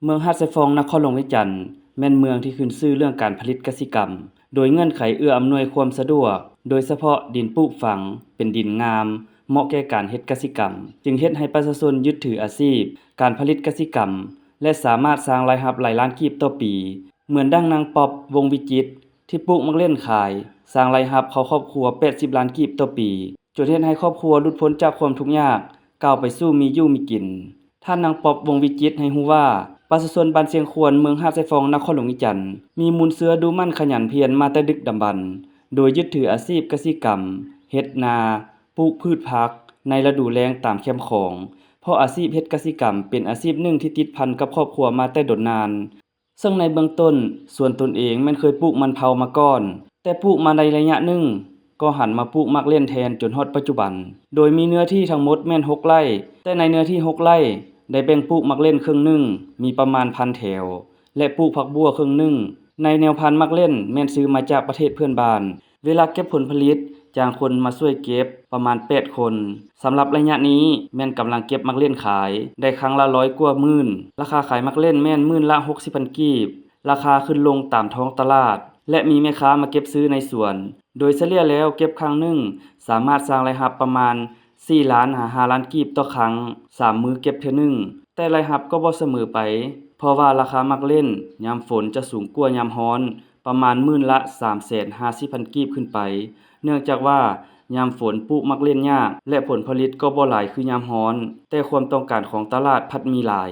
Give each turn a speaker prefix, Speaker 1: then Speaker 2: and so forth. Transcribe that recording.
Speaker 1: เมืองฮาดไซฟองนครหลวงเวียงจันทน์แม่นเมืองที่ขึ้นชื่อเรื่องการผลิตกสิกรรมโดยเงื่อนไขเอื้ออำนวยความสะดวกโดยเฉพาะดินปลูกฝังเป็นดินงามเหมาะแก่การเฮ็ดกสิกรรมจึงเฮ็ดให้ประชาชนยึดถืออาชีพการผลิตกสิกรรมและสามารถสร้างรายรับหลายล้านกีบต่อปีเหมือนดังนางป๊อบวงวิจิตรที่ปลูกมักเล่นขายสร้างรายรับเข้าครอบครัว80ล้านกีบต่อปีจนเฮ็ดให้ครอบครัวหลุดพ้นจากความทุกข์ยากก้าวไปสู่มีอยู่มีกินท่านนางป๊อบวงวิจิตรให้ฮู้ว่าประชาชนบ้านเสียงควรเมืองหาดไซฟองนครหลวงวิจันทน์มีมูลเสือดูมั่นขยันเพียรมาแต่ดึกดำบรรพ์โดยยึดถืออาชีพกสิกรรมเฮ็ดนาปลูกพืชผักในฤดูแล้งตามแคมป์ของเพราะอาชีพเฮ็ดกสิกรรมเป็นอาชีพหนึ่งที่ติดพันกับครอบครัวมาแต่ดนนานซึ่งในเบื้องต้นส่วนตนเองแม่นเคยปลูกมันเผามาก่อนแต่ปลูกมาในระยะหนึ่งก็หันมาปลูกมักเล่นแทนจนฮอดปัจจุบันโดยมีเนื้อที่ทั้งหมดแม่น6ไร่แต่ในเนื้อที่6ไร่ได้แบ่งปลูกมักเล่นครึ่งหนึ่งมีประมาณ1,000แถวและปลูกผักบัวครึ่งหนึ่งในแนวพันธุ์มักเล่นแม่นซื้อมาจากประเทศเพื่อนบ้านเวลาเก็บผลผลิตจ้างคนมาช่วยเก็บประมาณ8คนสำหรับระยะนี้แม่นกำลังเก็บมักเล่นขายได้ครั้งละ100กว่าหมื่นราคาขายมักเล่นแม่นมื้อละ 60,000 กีบราคาขึ้นลงตามท้องตลาดและมีแม่ค้ามาเก็บซื้อในสวนโดยเฉลี่ยแล้วเก็บครั้งหนึ่งสามารถสร้างรายรับประมาณ4ล้านหา5ล้านกีบต่อครั้ง3มื้อเก็บเทื่อหนึ่งแต่รายรับก็บ่เสมอไปเพราะว่าราคามักเล่นยามฝนจะสูงกว่ายามร้อนประมาณมื้อละ 350,000 กีบขึ้นไปเนื่องจากว่ายามฝนปลูกมักเล่นยากและผลผลิตก็บ่หลายคือยามร้อนแต่ความต้องการของตลาดพัดมีหลาย